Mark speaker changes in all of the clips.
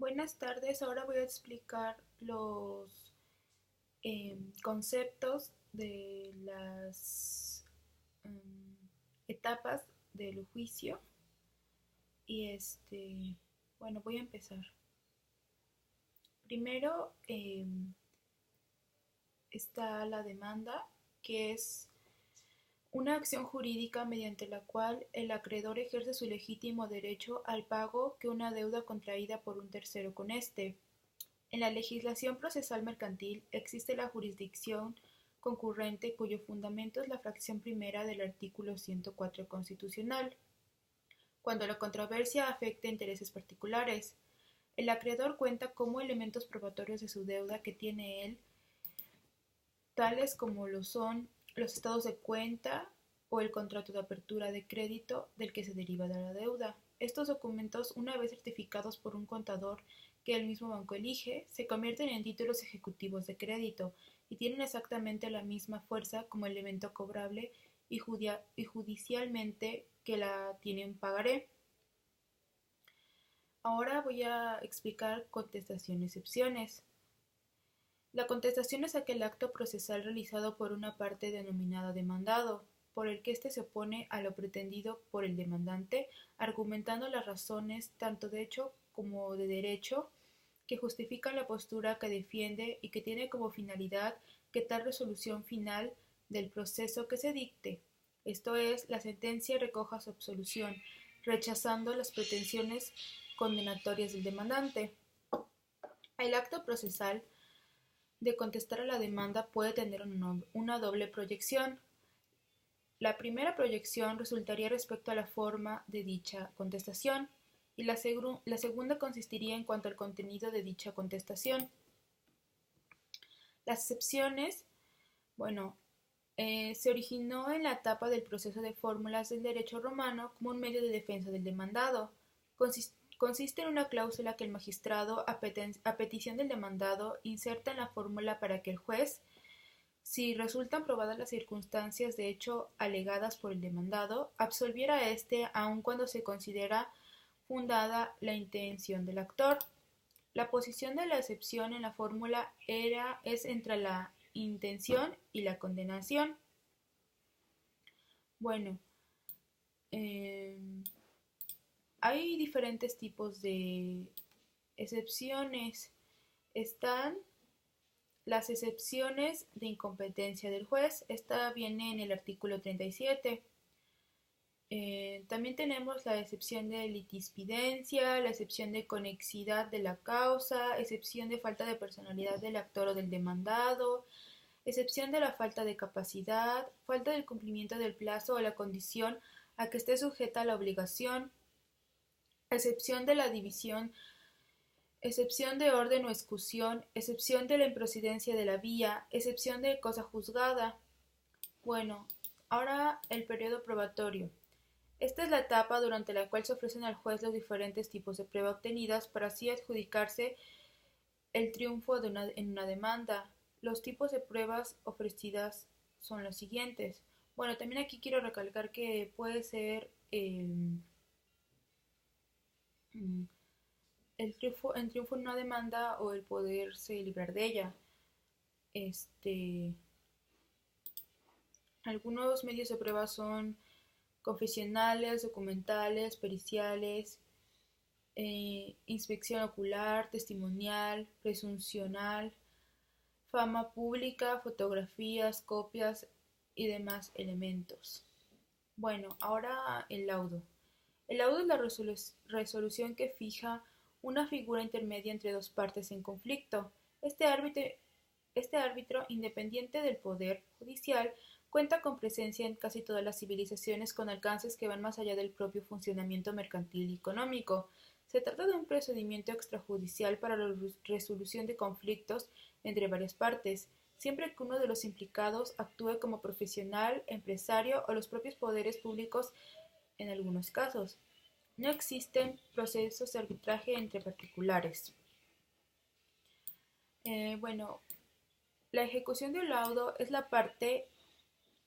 Speaker 1: Buenas tardes, ahora voy a explicar los conceptos de las etapas del juicio y bueno, voy a empezar. Primero está la demanda, que es una acción jurídica mediante la cual el acreedor ejerce su legítimo derecho al pago que una deuda contraída por un tercero con éste. En la legislación procesal mercantil existe la jurisdicción concurrente cuyo fundamento es la fracción primera del artículo 104 constitucional. Cuando la controversia afecte intereses particulares, el acreedor cuenta como elementos probatorios de su deuda que tiene él, tales como lo son los estados de cuenta o el contrato de apertura de crédito del que se deriva de la deuda. Estos documentos, una vez certificados por un contador que el mismo banco elige, se convierten en títulos ejecutivos de crédito y tienen exactamente la misma fuerza como elemento cobrable y judicialmente que la tiene un pagaré. Ahora voy a explicar contestación y excepciones. La contestación es aquel acto procesal realizado por una parte denominada demandado, por el que éste se opone a lo pretendido por el demandante, argumentando las razones tanto de hecho como de derecho que justifican la postura que defiende y que tiene como finalidad que tal resolución final del proceso que se dicte, esto es, la sentencia recoja su absolución, rechazando las pretensiones condenatorias del demandante. El acto procesal de contestar a la demanda puede tener una doble proyección. La primera proyección resultaría respecto a la forma de dicha contestación y la segunda consistiría en cuanto al contenido de dicha contestación. Las excepciones, bueno, se originó en la etapa del proceso de fórmulas del derecho romano como un medio de defensa del demandado. Consiste en una cláusula que el magistrado, a petición del demandado, inserta en la fórmula para que el juez, si resultan probadas las circunstancias de hecho alegadas por el demandado, absolviera a éste aun cuando se considera fundada la intención del actor. La posición de la excepción en la fórmula es entre la intención y la condenación. Bueno, eh, hay diferentes tipos de excepciones. Están las excepciones de incompetencia del juez. Esta viene en el artículo 37. También tenemos la excepción de litispidencia, la excepción de conexidad de la causa, excepción de falta de personalidad del actor o del demandado, excepción de la falta de capacidad, falta del cumplimiento del plazo o la condición a que esté sujeta la obligación, excepción de la división, excepción de orden o excusión, excepción de la improcedencia de la vía, excepción de cosa juzgada. Bueno, ahora el periodo probatorio. Esta es la etapa durante la cual se ofrecen al juez los diferentes tipos de prueba obtenidas para así adjudicarse el triunfo en una demanda. Los tipos de pruebas ofrecidas son los siguientes. Bueno, también aquí quiero recalcar que puede ser el triunfo en una demanda o el poderse librar de ella. Este, Algunos medios de prueba son confesionales, documentales, periciales, inspección ocular, testimonial, presuncional, fama pública, fotografías, copias y demás elementos. Bueno, ahora el laudo. El laudo es la resolución que fija una figura intermedia entre dos partes en conflicto. Este árbitro, independiente del poder judicial, cuenta con presencia en casi todas las civilizaciones con alcances que van más allá del propio funcionamiento mercantil y económico. Se trata de un procedimiento extrajudicial para la resolución de conflictos entre varias partes, siempre que uno de los implicados actúe como profesional, empresario o los propios poderes públicos en algunos casos. No existen procesos de arbitraje entre particulares. Bueno, la ejecución de un laudo es la parte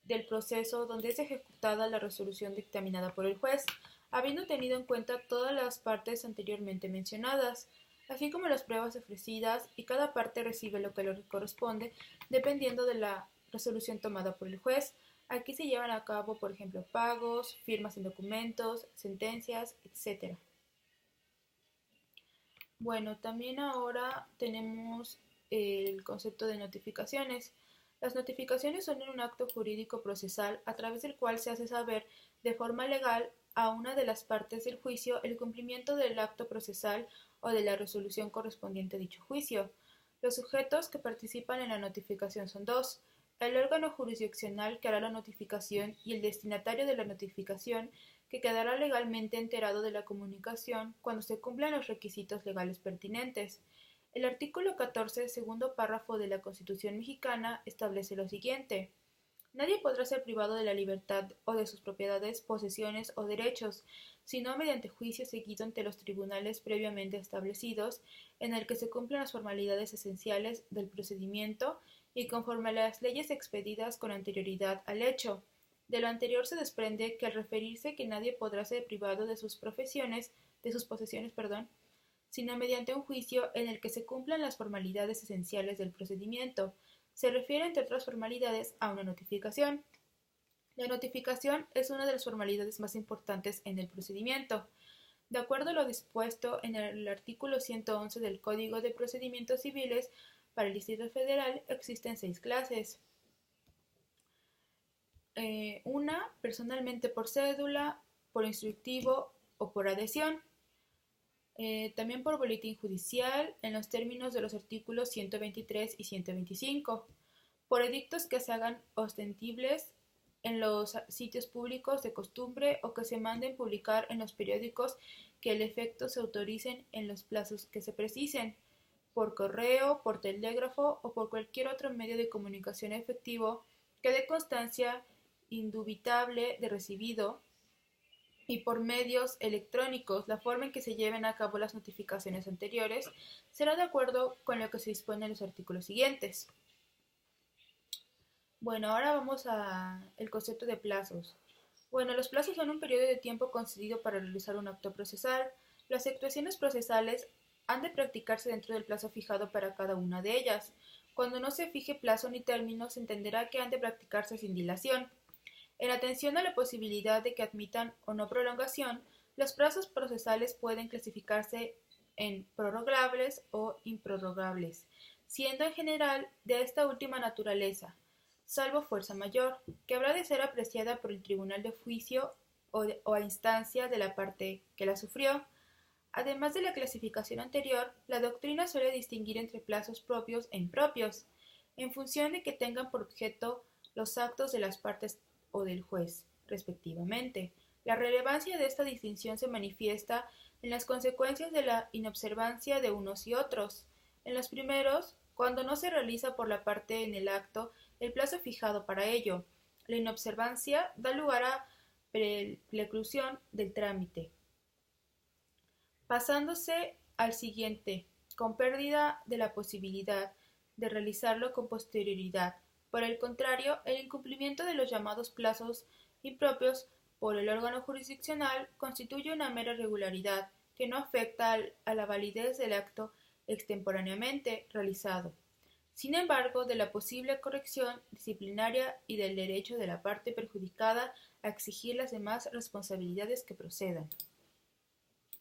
Speaker 1: del proceso donde es ejecutada la resolución dictaminada por el juez, habiendo tenido en cuenta todas las partes anteriormente mencionadas. así como las pruebas ofrecidas, y cada parte recibe lo que le corresponde dependiendo de la resolución tomada por el juez. Aquí se llevan a cabo, por ejemplo, pagos, firmas en documentos, sentencias, etc. Bueno, también ahora tenemos el concepto de notificaciones. Las notificaciones son un acto jurídico procesal a través del cual se hace saber de forma legal a una de las partes del juicio el cumplimiento del acto procesal o de la resolución correspondiente a dicho juicio. Los sujetos que participan en la notificación son dos: el órgano jurisdiccional que hará la notificación y el destinatario de la notificación, que quedará legalmente enterado de la comunicación cuando se cumplan los requisitos legales pertinentes. El artículo 14, segundo párrafo de la Constitución mexicana, establece lo siguiente: nadie podrá ser privado de la libertad o de sus propiedades, posesiones o derechos, sino mediante juicio seguido ante los tribunales previamente establecidos, en el que se cumplan las formalidades esenciales del procedimiento y conforme a las leyes expedidas con anterioridad al hecho. De lo anterior se desprende que al referirse que nadie podrá ser privado de sus posesiones, sino mediante un juicio en el que se cumplan las formalidades esenciales del procedimiento, se refiere, entre otras formalidades, a una notificación. La notificación es una de las formalidades más importantes en el procedimiento. De acuerdo a lo dispuesto en el artículo 111 del Código de Procedimientos Civiles, para el Distrito Federal existen 6 clases. Una, personalmente por cédula, por instructivo o por adhesión. También por boletín judicial, en los términos de los artículos 123 y 125. Por edictos que se hagan ostensibles en los sitios públicos de costumbre o que se manden publicar en los periódicos que el efecto se autoricen en los plazos que se precisen, por correo, por telégrafo o por cualquier otro medio de comunicación efectivo que dé constancia indubitable de recibido, y por medios electrónicos. La forma en que se lleven a cabo las notificaciones anteriores será de acuerdo con lo que se dispone en los artículos siguientes. Bueno, ahora vamos al concepto de plazos. Bueno, los plazos son un periodo de tiempo concedido para realizar un acto procesal. Las actuaciones procesales han de practicarse dentro del plazo fijado para cada una de ellas. Cuando no se fije plazo ni término, se entenderá que han de practicarse sin dilación. En atención a la posibilidad de que admitan o no prolongación, los plazos procesales pueden clasificarse en prorrogables o improrrogables, siendo en general de esta última naturaleza, salvo fuerza mayor, que habrá de ser apreciada por el tribunal de juicio o a instancia de la parte que la sufrió. Además de la clasificación anterior, la doctrina suele distinguir entre plazos propios e impropios, en función de que tengan por objeto los actos de las partes o del juez, respectivamente. La relevancia de esta distinción se manifiesta en las consecuencias de la inobservancia de unos y otros. En los primeros, cuando no se realiza por la parte en el acto el plazo fijado para ello, la inobservancia da lugar a preclusión del trámite, pasándose al siguiente, con pérdida de la posibilidad de realizarlo con posterioridad. Por el contrario, el incumplimiento de los llamados plazos impropios por el órgano jurisdiccional constituye una mera irregularidad que no afecta a la validez del acto extemporáneamente realizado, sin embargo, de la posible corrección disciplinaria y del derecho de la parte perjudicada a exigir las demás responsabilidades que procedan.